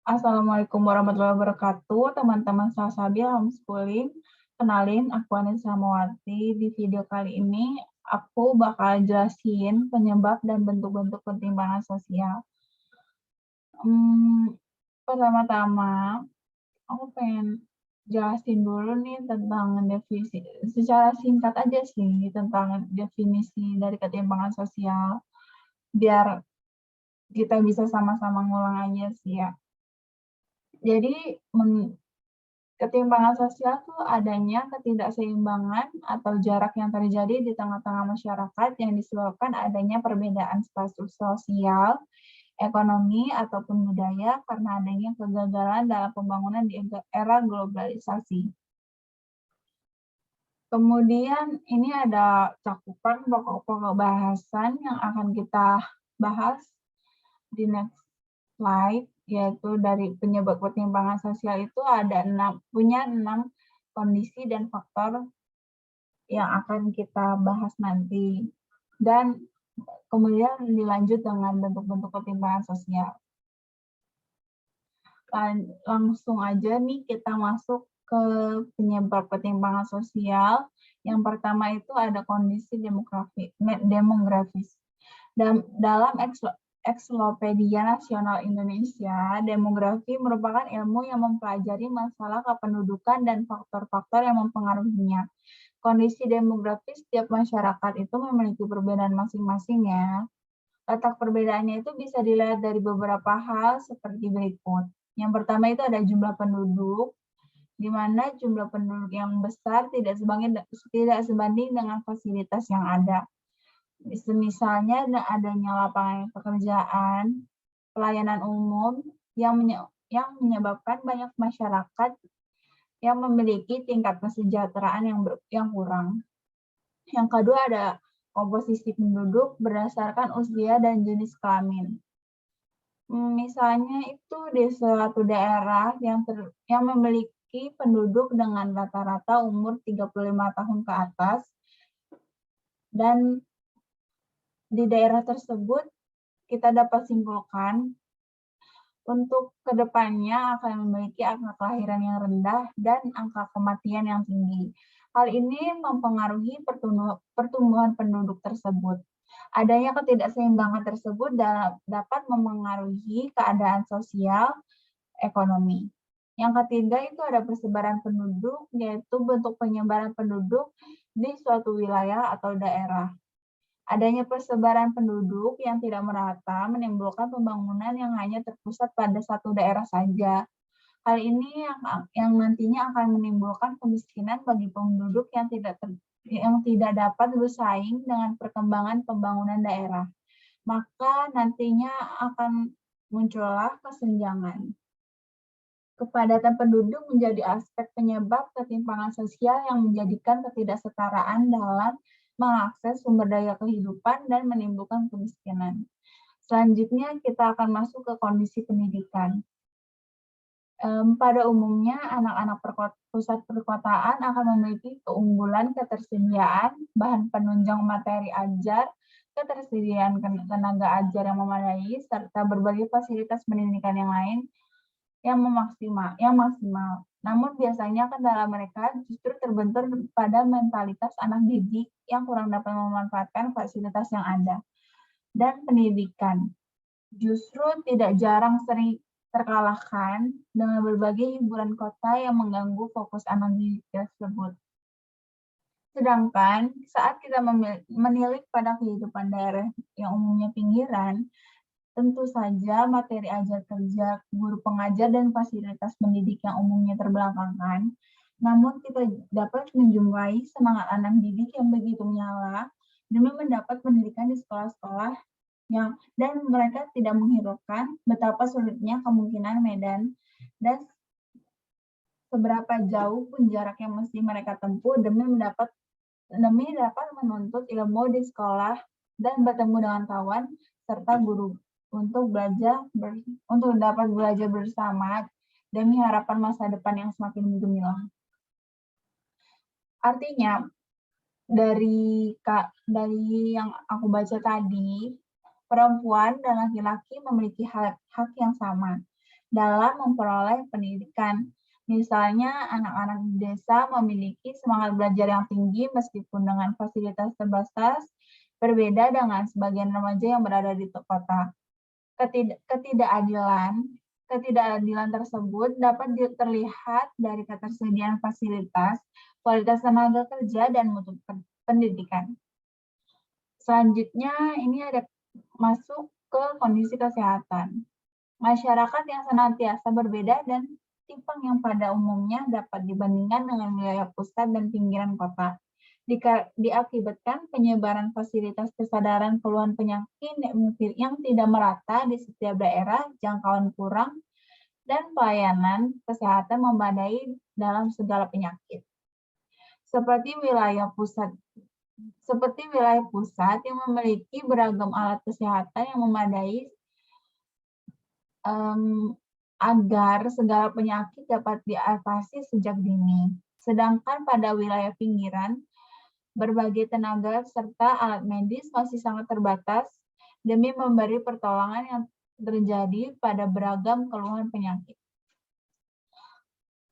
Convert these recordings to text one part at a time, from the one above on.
Assalamualaikum warahmatullahi wabarakatuh, teman-teman Sahasabi Homeschooling. Kenalin, aku Anissa Mawati. Di video kali ini, aku bakal jelasin penyebab dan bentuk-bentuk ketimpangan sosial. Pertama-tama, aku pengen jelasin dulu nih tentang definisi, secara singkat aja sih, tentang definisi dari ketimpangan sosial, biar kita bisa sama-sama ngulang aja sih ya. Jadi, ketimpangan sosial itu adanya ketidakseimbangan atau jarak yang terjadi di tengah-tengah masyarakat yang disebabkan adanya perbedaan status sosial, ekonomi, ataupun budaya karena adanya kegagalan dalam pembangunan di era globalisasi. Kemudian ini ada cakupan pokok-pokok bahasan yang akan kita bahas di next slide, yaitu dari penyebab ketimpangan sosial itu ada 6 kondisi dan faktor yang akan kita bahas nanti. Dan kemudian dilanjut dengan bentuk-bentuk ketimpangan sosial. Langsung aja nih kita masuk ke penyebab ketimpangan sosial. Yang pertama itu ada kondisi demografis. Dan dalam Ensiklopedia Nasional Indonesia, demografi merupakan ilmu yang mempelajari masalah kependudukan dan faktor-faktor yang mempengaruhinya. Kondisi demografis setiap masyarakat itu memiliki perbedaan masing-masing ya. Letak perbedaannya itu bisa dilihat dari beberapa hal seperti berikut. Yang pertama itu ada jumlah penduduk, di mana jumlah penduduk yang besar tidak sebanding dengan fasilitas yang ada. Misalnya adanya lapangan pekerjaan, pelayanan umum yang menyebabkan banyak masyarakat yang memiliki tingkat kesejahteraan yang kurang. Yang kedua ada komposisi penduduk berdasarkan usia dan jenis kelamin. Misalnya itu di suatu daerah yang memiliki penduduk dengan rata-rata umur 35 tahun ke atas, dan di daerah tersebut kita dapat simpulkan untuk kedepannya akan memiliki angka kelahiran yang rendah dan angka kematian yang tinggi. Hal ini mempengaruhi pertumbuhan penduduk tersebut. Adanya ketidakseimbangan tersebut dapat mempengaruhi keadaan sosial ekonomi. Yang ketiga itu ada persebaran penduduk, yaitu bentuk penyebaran penduduk di suatu wilayah atau daerah. Adanya persebaran penduduk yang tidak merata menimbulkan pembangunan yang hanya terpusat pada satu daerah saja. Hal ini yang nantinya akan menimbulkan kemiskinan bagi penduduk yang tidak dapat bersaing dengan perkembangan pembangunan daerah. Maka nantinya akan muncullah kesenjangan. Kepadatan penduduk menjadi aspek penyebab ketimpangan sosial yang menjadikan ketidaksetaraan dalam mengakses sumber daya kehidupan dan menimbulkan kemiskinan. Selanjutnya kita akan masuk ke kondisi pendidikan. Pada umumnya, anak-anak pusat perkotaan akan memiliki keunggulan ketersediaan bahan penunjang materi ajar, ketersediaan tenaga ajar yang memadai, serta berbagai fasilitas pendidikan yang lain yang maksimal. Namun biasanya kendala mereka justru terbentur pada mentalitas anak didik yang kurang dapat memanfaatkan fasilitas yang ada. Dan pendidikan justru tidak jarang sering terkalahkan dengan berbagai hiburan kota yang mengganggu fokus anak didik tersebut. Sedangkan saat kita menilik pada kehidupan daerah yang umumnya pinggiran, tentu saja materi ajar kerja, guru pengajar, dan fasilitas pendidik yang umumnya terbelakangkan. Namun kita dapat menjumpai semangat anak didik yang begitu menyala demi mendapat pendidikan di sekolah-sekolah dan mereka tidak menghiraukan betapa sulitnya kemungkinan medan dan seberapa jauh pun jarak yang mesti mereka tempuh demi dapat menuntut ilmu di sekolah dan bertemu dengan kawan serta guru untuk dapat belajar bersama demi harapan masa depan yang semakin gemilang. Artinya, dari yang aku baca tadi, perempuan dan laki-laki memiliki hak yang sama. dalam memperoleh pendidikan. Misalnya, anak-anak di desa memiliki semangat belajar yang tinggi meskipun dengan fasilitas terbatas, berbeda dengan sebagian remaja yang berada di kota. Ketidakadilan tersebut dapat terlihat dari ketersediaan fasilitas, kualitas tenaga kerja, dan mutu pendidikan. Selanjutnya, ini ada masuk ke kondisi kesehatan. Masyarakat yang senantiasa berbeda dan timpang yang pada umumnya dapat dibandingkan dengan wilayah pusat dan pinggiran kota. Diakibatkan penyebaran fasilitas kesadaran keluhan penyakit yang tidak merata di setiap daerah, jangkauan kurang, dan pelayanan kesehatan memadai dalam segala penyakit. Seperti wilayah pusat yang memiliki beragam alat kesehatan yang memadai agar segala penyakit dapat diatasi sejak dini. Sedangkan pada wilayah pinggiran, berbagai tenaga serta alat medis masih sangat terbatas demi memberi pertolongan yang terjadi pada beragam keluhan penyakit.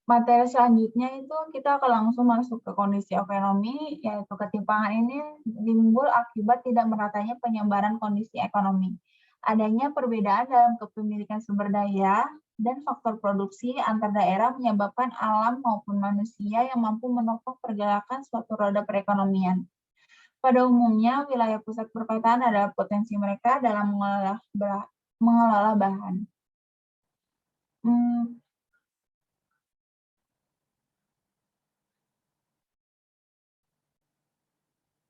Materi selanjutnya itu kita akan langsung masuk ke kondisi ekonomi, yaitu ketimpangan ini timbul akibat tidak meratanya penyebaran kondisi ekonomi. Adanya perbedaan dalam kepemilikan sumber daya dan faktor produksi antar daerah menyebabkan alam maupun manusia yang mampu menopang pergerakan suatu roda perekonomian. Pada umumnya, wilayah pusat perkotaan adalah potensi mereka dalam mengelola bahan.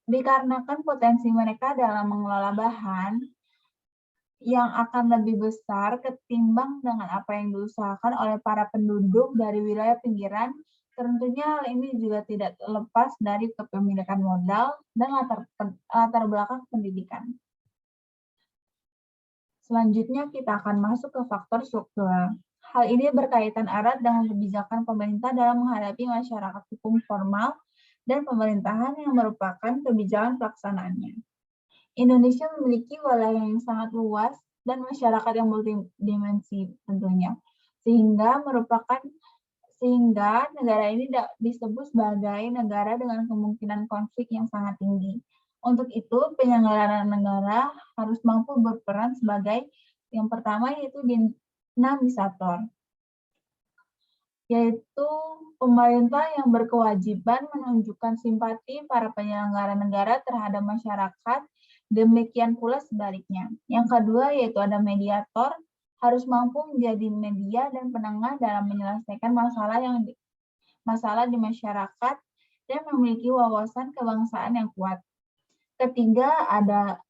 Dikarenakan potensi mereka dalam mengelola bahan yang akan lebih besar ketimbang dengan apa yang diusahakan oleh para penduduk dari wilayah pinggiran, tentunya hal ini juga tidak lepas dari kepemilikan modal dan latar belakang pendidikan. Selanjutnya kita akan masuk ke faktor struktural. Hal ini berkaitan erat dengan kebijakan pemerintah dalam menghadapi masyarakat hukum formal dan pemerintahan yang merupakan kebijakan pelaksanaannya. Indonesia memiliki wilayah yang sangat luas dan masyarakat yang multidimensi tentunya, sehingga negara ini disebut sebagai negara dengan kemungkinan konflik yang sangat tinggi. Untuk itu, penyelenggaraan negara harus mampu berperan sebagai yang pertama yaitu dinamisator, yaitu pemerintah yang berkewajiban menunjukkan simpati para penyelenggara negara terhadap masyarakat, demikian pula sebaliknya. Yang kedua yaitu ada mediator, harus mampu menjadi media dan penengah dalam menyelesaikan masalah di masyarakat dan memiliki wawasan kebangsaan yang kuat. Ketiga ada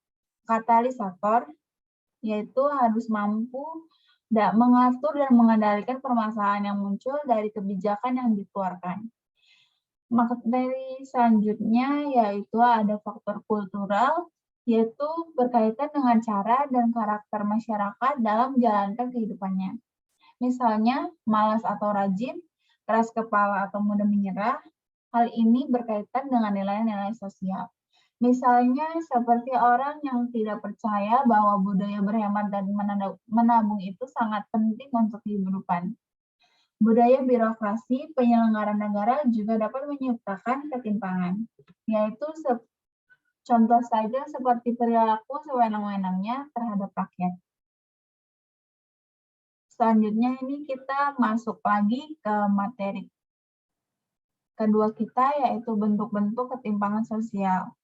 katalisator, yaitu harus mampu mengatur dan mengendalikan permasalahan yang muncul dari kebijakan yang dikeluarkan. Materi selanjutnya yaitu ada faktor kultural, yaitu berkaitan dengan cara dan karakter masyarakat dalam menjalankan kehidupannya. Misalnya, malas atau rajin, keras kepala atau mudah menyerah, hal ini berkaitan dengan nilai-nilai sosial. Misalnya, seperti orang yang tidak percaya bahwa budaya berhemat dan menabung itu sangat penting untuk kehidupan. Budaya birokrasi penyelenggara negara juga dapat menyebabkan ketimpangan, yaitu contoh saja seperti perilaku sewenang-wenangnya terhadap rakyat. Selanjutnya ini kita masuk lagi ke materi kedua kita, yaitu bentuk-bentuk ketimpangan sosial.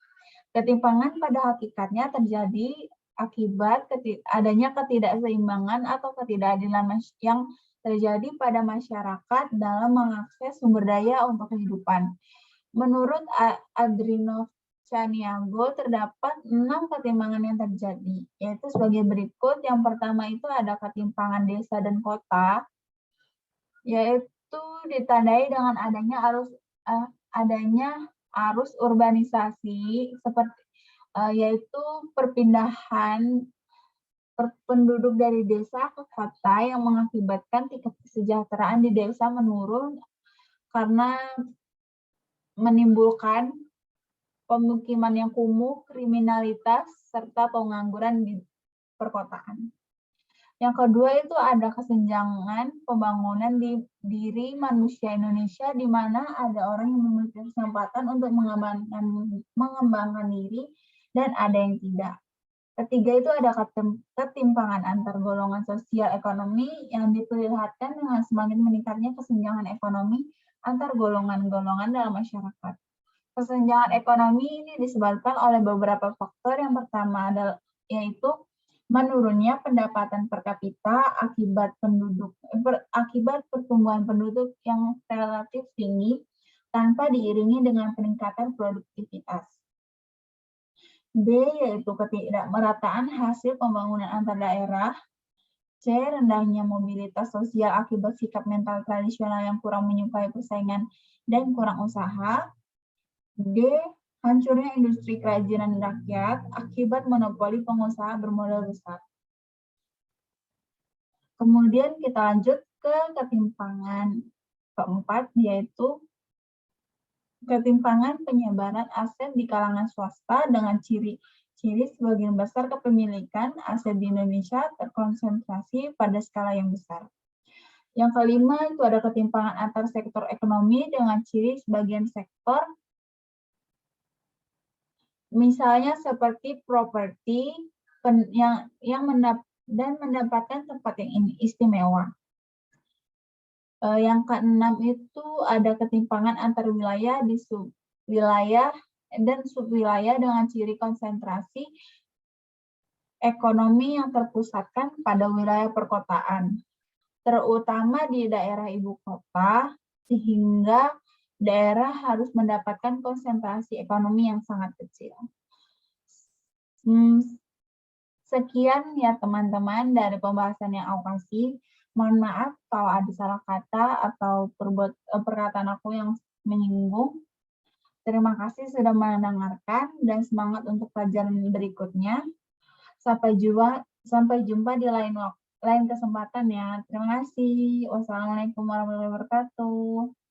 Ketimpangan pada hakikatnya terjadi akibat adanya ketidakseimbangan atau ketidakadilan yang terjadi pada masyarakat dalam mengakses sumber daya untuk kehidupan. Menurut Adrino Chaniago, terdapat 6 ketimpangan yang terjadi, yaitu sebagai berikut. Yang pertama itu ada ketimpangan desa dan kota, yaitu ditandai dengan adanya arus urbanisasi seperti yaitu perpindahan penduduk dari desa ke kota yang mengakibatkan tingkat kesejahteraan di desa menurun karena menimbulkan pemukiman yang kumuh, kriminalitas, serta pengangguran di perkotaan. Yang kedua itu ada kesenjangan pembangunan di diri manusia Indonesia, di mana ada orang yang memiliki kesempatan untuk mengembangkan diri dan ada yang tidak. Ketiga itu ada ketimpangan antar golongan sosial ekonomi yang diperlihatkan dengan semakin meningkatnya kesenjangan ekonomi antar golongan-golongan dalam masyarakat. Kesenjangan ekonomi ini disebabkan oleh beberapa faktor. Yang pertama adalah yaitu menurunnya pendapatan per kapita akibat pertumbuhan penduduk yang relatif tinggi tanpa diiringi dengan peningkatan produktivitas. B yaitu ketidakmerataan hasil pembangunan antar daerah. C rendahnya mobilitas sosial akibat sikap mental tradisional yang kurang menyukai persaingan dan kurang usaha. D hancurnya industri kerajinan rakyat akibat monopoli pengusaha bermodal besar. Kemudian kita lanjut ke ketimpangan keempat, yaitu ketimpangan penyebaran aset di kalangan swasta dengan ciri sebagian besar kepemilikan aset di Indonesia terkonsentrasi pada skala yang besar. Yang kelima itu ada ketimpangan antar sektor ekonomi dengan ciri sebagian sektor misalnya seperti properti yang mendapatkan tempat yang istimewa. Yang keenam itu ada ketimpangan antar wilayah di subwilayah dan subwilayah dengan ciri konsentrasi ekonomi yang terpusatkan pada wilayah perkotaan, terutama di daerah ibu kota, sehingga daerah harus mendapatkan konsentrasi ekonomi yang sangat kecil. Sekian ya teman-teman dari pembahasan yang aku kasih. Mohon maaf kalau ada salah kata atau perkataan aku yang menyinggung. Terima kasih sudah mendengarkan dan semangat untuk pelajaran berikutnya. Sampai jumpa di lain kesempatan ya. Terima kasih. Wassalamualaikum warahmatullahi wabarakatuh.